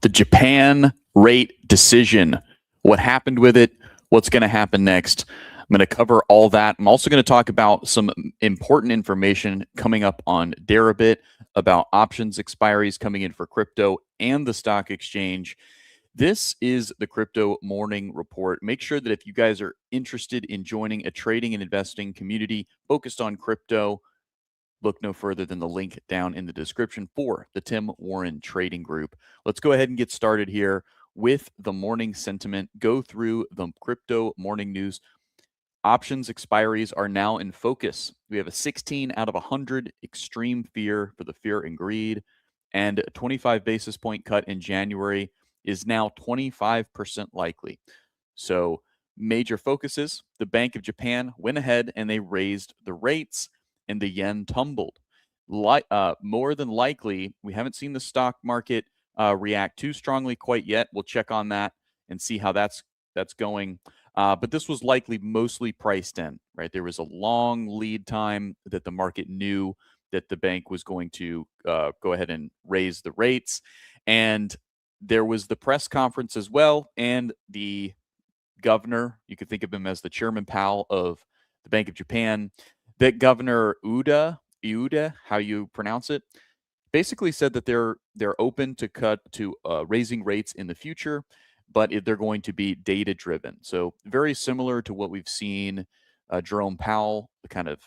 The Japan rate decision. What happened with it? What's going to happen next? I'm going to cover all that. I'm also going to talk about some important information coming up on Deribit about options expiries coming in for crypto and the stock exchange. This is the Crypto Morning Report. Make sure that if you guys are interested in joining a trading and investing community focused on crypto, look no further than the link down in the description for the Tim Warren Trading Group. Let's go ahead and get started here with the morning sentiment. Go through the crypto morning news. Options expiries are now in focus. We have a 16 out of 100 extreme fear for the fear and greed, and a 25 basis point cut in January is now 25% likely. So major focuses, the Bank of Japan went ahead and they raised the rates and the yen tumbled. More than likely, we haven't seen the stock market react too strongly quite yet. We'll check on that and see how that's going. But this was likely mostly priced in, right? There was a long lead time that the market knew that the bank was going to go ahead and raise the rates. And there was the press conference as well. And the governor, you could think of him as the Chairman Powell of the Bank of Japan, that Governor Uda, how you pronounce it, basically said that they're open to raising rates in the future, but they're going to be data driven. So very similar to what we've seen Jerome Powell, the kind of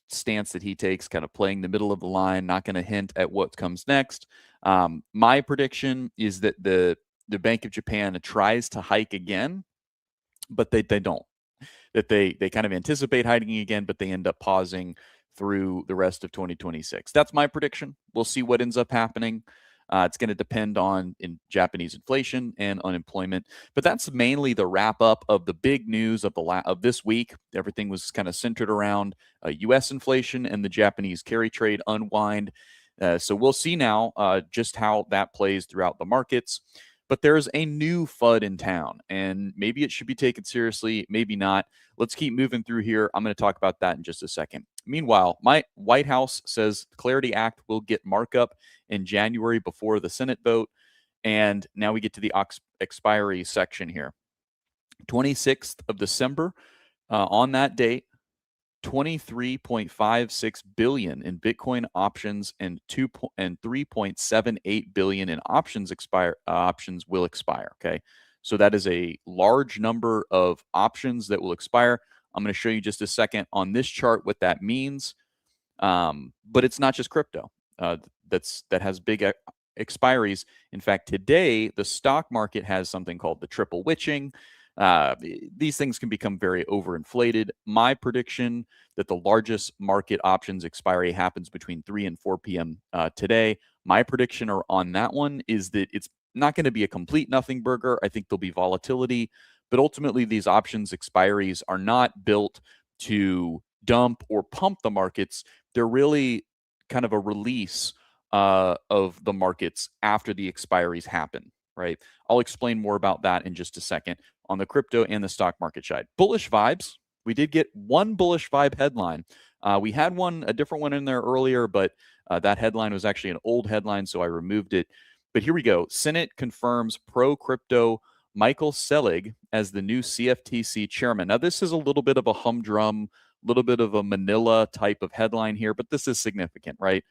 stance that he takes, kind of playing the middle of the line, not going to hint at what comes next. My prediction is that the Bank of Japan tries to hike again, but they don't. That they kind of anticipate hiking again, but they end up pausing through the rest of 2026. That's my prediction. We'll see what ends up happening. It's going to depend on Japanese inflation and unemployment, but that's mainly the wrap up of the big news of this week. Everything was kind of centered around U.S. inflation and the Japanese carry trade unwind. So we'll see now just how that plays throughout the markets. But there's a new FUD in town, and maybe it should be taken seriously, maybe not. Let's keep moving through here. I'm going to talk about that in just a second. Meanwhile, my White House says the Clarity Act will get markup in January before the Senate vote. And now we get to the expiry section here. 26th of December, on that date, 23.56 billion in Bitcoin options and 3.78 billion in options will expire. Okay, so that is a large number of options that will expire. I'm going to show you just a second on this chart what that means. But it's not just crypto that has big expiries. In fact, today the stock market has something called the triple witching. These things can become very overinflated. My prediction that the largest market options expiry happens between 3 and 4 p.m. Today. My prediction on that one is that it's not going to be a complete nothing burger. I think there'll be volatility, but ultimately these options expiries are not built to dump or pump the markets. They're really kind of a release of the markets after the expiries happen, right? I'll explain more about that in just a second on the crypto and the stock market side. Bullish vibes. We did get one bullish vibe headline. We had a different one in there earlier, but that headline was actually an old headline, so I removed it. But here we go. Senate confirms pro-crypto Michael Selig as the new CFTC chairman. Now, this is a little bit of a humdrum, little bit of a Manila type of headline here, but this is significant, right?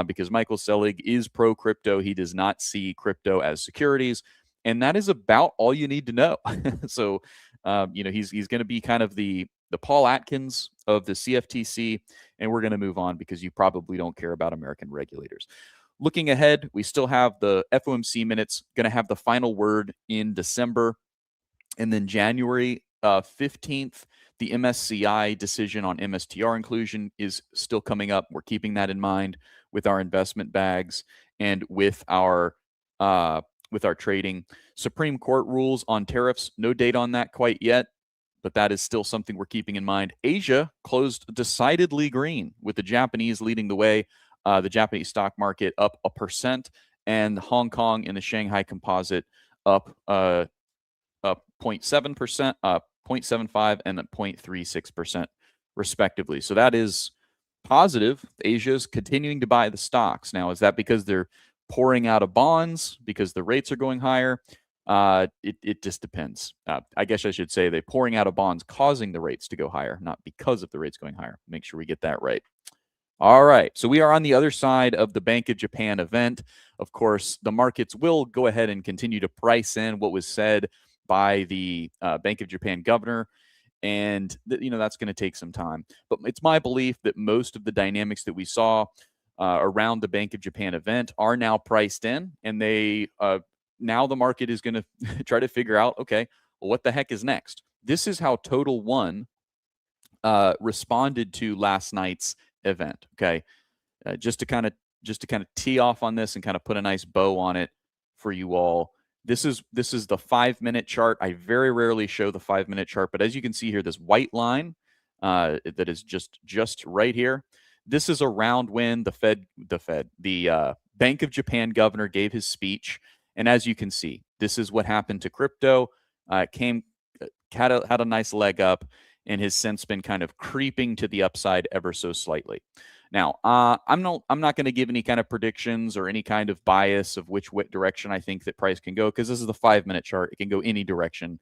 Because Michael Selig is pro-crypto. He does not see crypto as securities. And that is about all you need to know. So, he's going to be kind of the Paul Atkins of the CFTC, and we're going to move on because you probably don't care about American regulators. Looking ahead, we still have the FOMC minutes, going to have the final word in December. And then January 15th, the MSCI decision on MSTR inclusion is still coming up. We're keeping that in mind with our investment bags and with our trading. Supreme Court rules on tariffs. No date on that quite yet, but that is still something we're keeping in mind. Asia closed decidedly green with the Japanese leading the way. The Japanese stock market up 1%, and Hong Kong and the Shanghai Composite up 0.7%, 0.75, and 0.36% respectively. So that is positive. Asia's continuing to buy the stocks. Now, is that because they're pouring out of bonds because the rates are going higher. It just depends. I guess I should say they're pouring out of bonds causing the rates to go higher, not because of the rates going higher. Make sure we get that right. All right. So we are on the other side of the Bank of Japan event. Of course, the markets will go ahead and continue to price in what was said by the Bank of Japan governor. And that's going to take some time. But it's my belief that most of the dynamics that we saw around the Bank of Japan event are now priced in, and they now the market is going to try to figure out, okay, well, what the heck is next? This is how Total One responded to last night's event. Okay, just to kind of tee off on this and kind of put a nice bow on it for you all. This is the 5-minute chart. I very rarely show the 5-minute chart, but as you can see here, this white line that is just right here. This is around when the Bank of Japan governor gave his speech, and as you can see, this is what happened to crypto. Had a nice leg up, and has since been kind of creeping to the upside ever so slightly. Now, I'm not going to give any kind of predictions or any kind of bias of which direction I think that price can go, because this is the 5-minute chart. It can go any direction.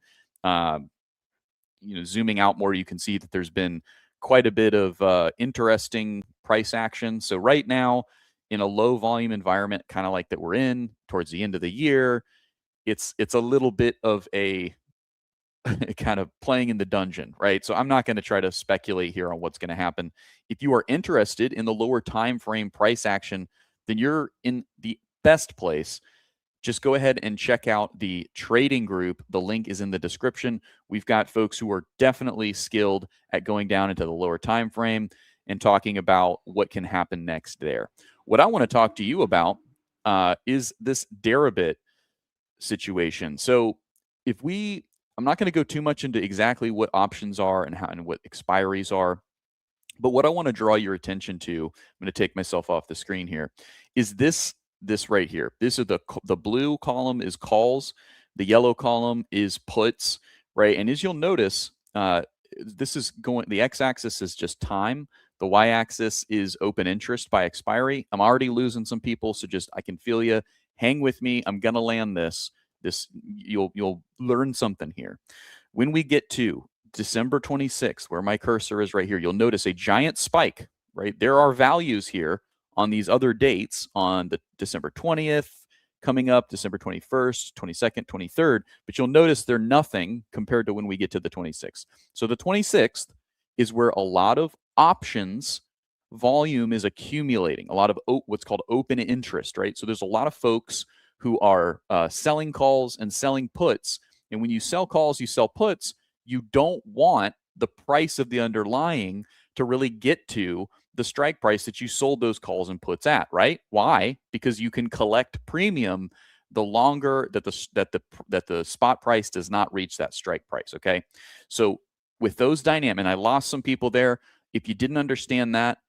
Zooming out more, you can see that there's been quite a bit of interesting price action. So right now, in a low volume environment, kind of like that we're in towards the end of the year, it's a little bit of a kind of playing in the dungeon, right? So I'm not going to try to speculate here on what's going to happen. If you are interested in the lower time frame price action, then you're in the best place. Just go ahead and check out the trading group. The link is in the description. We've got folks who are definitely skilled at going down into the lower time frame and talking about what can happen next there. What I want to talk to you about is this Deribit situation. So I'm not going to go too much into exactly what options are and what expiries are, but what I want to draw your attention to, I'm going to take myself off the screen here, is this right here. This is the blue column is calls, the yellow column is puts, right? And as you'll notice, this is going. The x-axis is just time. The y-axis is open interest by expiry. I'm already losing some people, so I can feel you. Hang with me. I'm gonna land this. You'll learn something here. When we get to December 26th, where my cursor is right here, you'll notice a giant spike, right? There are values here on these other dates on the December 20th, coming up December 21st, 22nd, 23rd, but you'll notice they're nothing compared to when we get to the 26th. So the 26th is where a lot of options volume is accumulating, a lot of what's called open interest, right? So there's a lot of folks who are selling calls and selling puts. And when you sell calls, you sell puts, you don't want the price of the underlying to really get to the strike price that you sold those calls and puts at, right? Why? Because you can collect premium the longer that the spot price does not reach that strike price, okay? So with those dynamics, and I lost some people there. If you didn't understand that,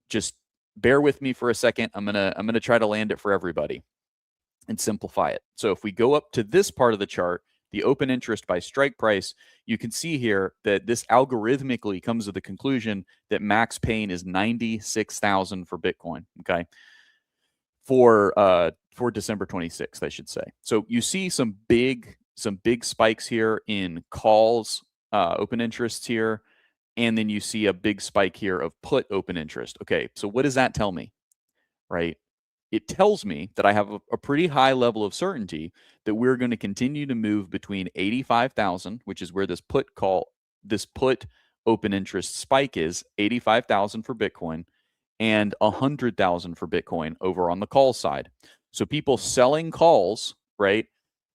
just bear with me for a second. I'm gonna try to land it for everybody and simplify it. So if we go up to this part of the chart, the open interest by strike price, you can see here that this algorithmically comes to the conclusion that max pain is 96,000 for Bitcoin. Okay, for December 26th, I should say. So you see some big spikes here in calls, open interests here, and then you see a big spike here of put open interest. Okay, so what does that tell me, right? It tells me that I have a pretty high level of certainty that we're going to continue to move between 85,000, which is where this put open interest spike is, 85,000 for Bitcoin, and 100,000 for Bitcoin over on the call side. So people selling calls, right?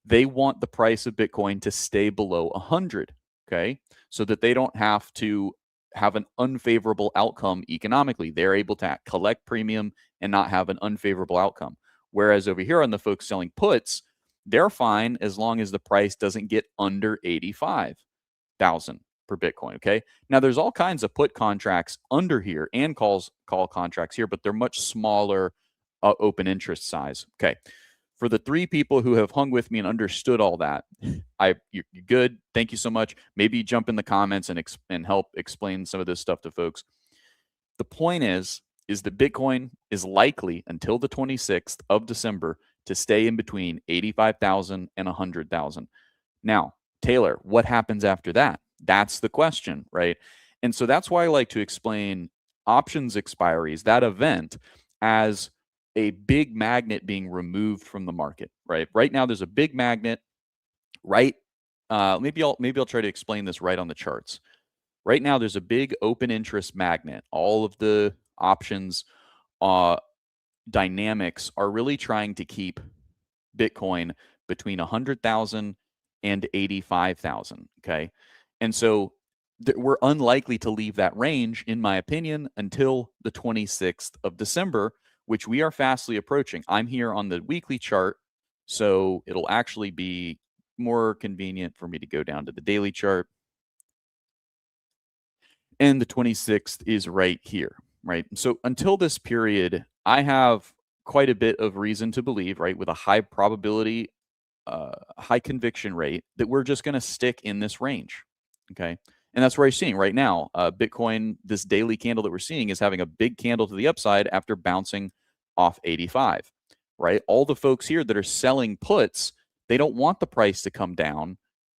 They want the price of Bitcoin to stay below 100, okay? So that they don't have to have an unfavorable outcome economically. They're able to collect premium and not have an unfavorable outcome. Whereas over here on the folks selling puts, they're fine as long as the price doesn't get under 85,000 per Bitcoin. Okay. Now there's all kinds of put contracts under here and call contracts here, but they're much smaller open interest size. Okay. For the 3 people who have hung with me and understood all that, you're good. Thank you so much. Maybe jump in the comments and help explain some of this stuff to folks. The point is is that Bitcoin is likely until the 26th of December to stay in between 85,000 and 100,000. Now, Taylor, what happens after that? That's the question, right? And so that's why I like to explain options expiries, that event, as a big magnet being removed from the market, right? Right now, there's a big magnet, right? Maybe I'll try to explain this right on the charts. Right now, there's a big open interest magnet. All of the options uh, dynamics are really trying to keep Bitcoin between 100,000 and 85,000. Okay. And so we're unlikely to leave that range, in my opinion, until the 26th of December, which we are fastly approaching. I'm here on the weekly chart, so it'll actually be more convenient for me to go down to the daily chart. And the 26th is right here, right? So until this period, I have quite a bit of reason to believe, right, with a high probability, high conviction rate, that we're just going to stick in this range. Okay. And that's what we're seeing right now. Bitcoin, this daily candle that we're seeing, is having a big candle to the upside after bouncing off 85, right? All the folks here that are selling puts, they don't want the price to come down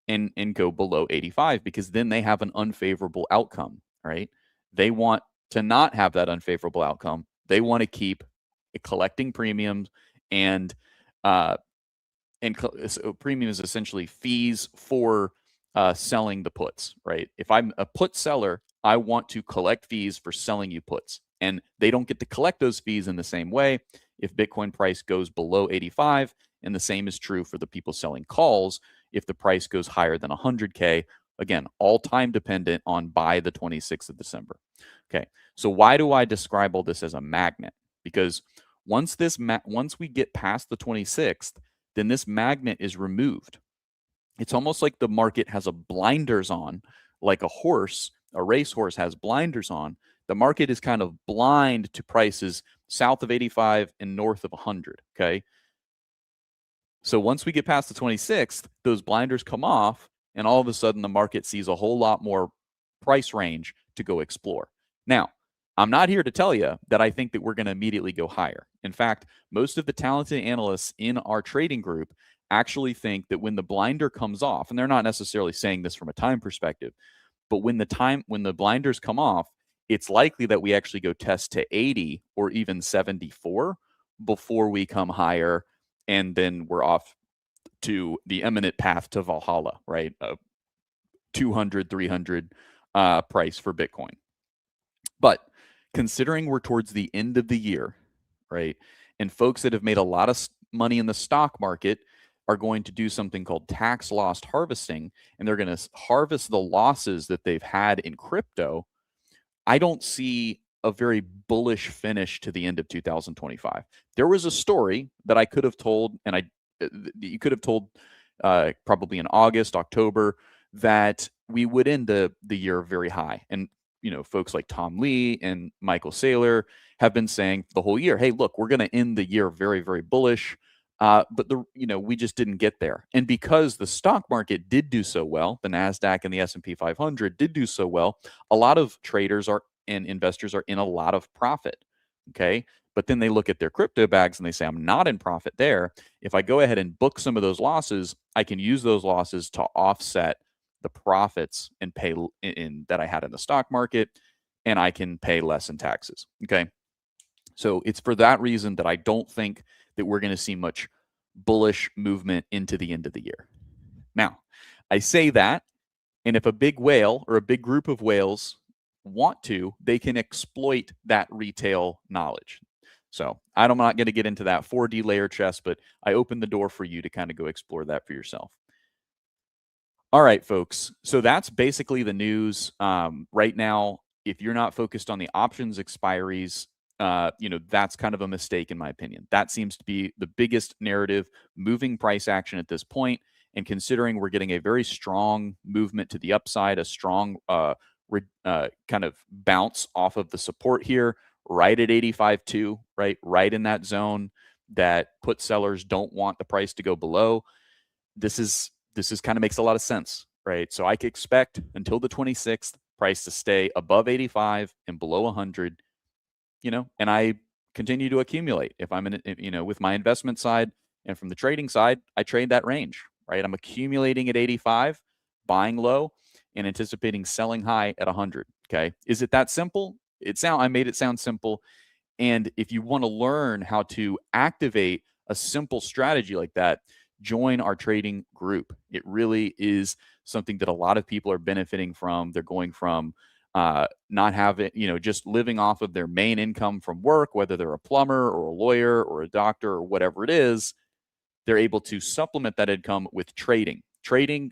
and go below 85, because then they have an unfavorable outcome, right? They want to not have that unfavorable outcome. They want to keep collecting premiums, and uh, so premium is essentially fees for selling the puts, right? If I'm a put seller, I want to collect fees for selling you puts, and they don't get to collect those fees in the same way if Bitcoin price goes below 85, and the same is true for the people selling calls if the price goes higher than 100K. Again, all time dependent on by the 26th of December. Okay, so why do I describe all this as a magnet? Because once we get past the 26th, then this magnet is removed. It's almost like the market has a blinders on, like a racehorse has blinders on. The market is kind of blind to prices south of 85 and north of 100. Okay. So once we get past the 26th, those blinders come off, and all of a sudden the market sees a whole lot more price range to go explore. Now, I'm not here to tell you that I think that we're going to immediately go higher. In fact, most of the talented analysts in our trading group actually think that when the blinder comes off, and they're not necessarily saying this from a time perspective, but when the blinders come off, it's likely that we actually go test to 80 or even 74 before we come higher, and then we're off to the imminent path to Valhalla, right? 200, 300 price for Bitcoin. But considering we're towards the end of the year, right, and folks that have made a lot of money in the stock market are going to do something called tax loss harvesting, and they're going to harvest the losses that they've had in crypto, I don't see a very bullish finish to the end of 2025. There was a story that I could have told, and you could have told probably in August, October, that we would end the year very high. And folks like Tom Lee and Michael Saylor have been saying the whole year, "Hey, look, we're going to end the year very, very bullish." But we just didn't get there. And because the stock market did do so well, the Nasdaq and the S&P 500 did do so well, a lot of traders and investors are in a lot of profit. Okay. But then they look at their crypto bags and they say, "I'm not in profit there. If I go ahead and book some of those losses, I can use those losses to offset the profits and pay that I had in the stock market, and I can pay less in taxes." Okay. So it's for that reason that I don't think that we're going to see much bullish movement into the end of the year. Now, I say that, and if a big whale or a big group of whales want to, they can exploit that retail knowledge. So I'm not going to get into that 4D layer chess, but I open the door for you to kind of go explore that for yourself. All right, folks. So that's basically the news right now. If you're not focused on the options expiries, that's kind of a mistake in my opinion. That seems to be the biggest narrative moving price action at this point. And considering we're getting a very strong movement to the upside, a strong kind of bounce off of the support here, right at 85.2, right in that zone that put sellers don't want the price to go below. This is kind of makes a lot of sense, right? So I could expect until the 26th price to stay above 85 and below 100. and I continue to accumulate. If I'm with my investment side and from the trading side, I trade that range, right? I'm accumulating at 85, buying low, and anticipating selling high at 100. Okay. Is it that simple? I made it sound simple. And if you want to learn how to activate a simple strategy like that, join our trading group. It really is something that a lot of people are benefiting from. They're going from not having, just living off of their main income from work, whether they're a plumber or a lawyer or a doctor or whatever it is. They're able to supplement that income with trading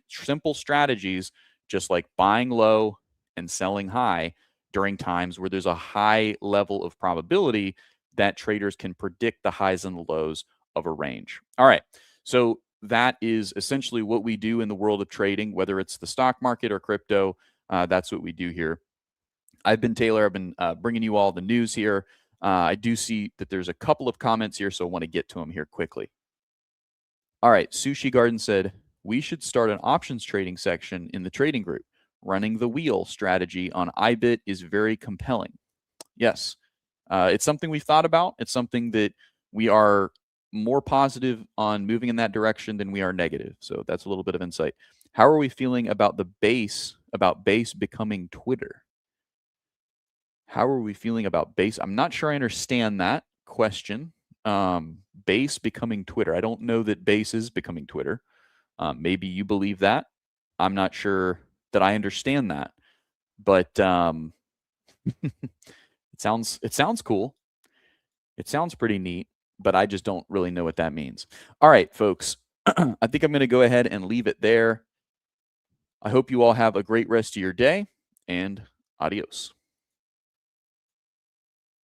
simple strategies, just like buying low and selling high during times where there's a high level of probability that traders can predict the highs and the lows of a range. All right. So that is essentially what we do in the world of trading, whether it's the stock market or crypto. That's what we do here. I've been Taylor. I've been bringing you all the news here. I do see that there's a couple of comments here, so I want to get to them here quickly. All right. Sushi Garden said, we should start an options trading section in the trading group. Running the wheel strategy on iBit is very compelling. Yes. It's something we've thought about. It's something that we are more positive on moving in that direction than we are negative. So that's a little bit of insight. How are we feeling about base becoming Twitter? How are we feeling about base? I'm not sure I understand that question. Base becoming Twitter. I don't know that base is becoming Twitter. Maybe you believe that. I'm not sure that I understand that, but it sounds cool. It sounds pretty neat, but I just don't really know what that means. All right, folks. I think I'm going to go ahead and leave it there. I hope you all have a great rest of your day, and adios.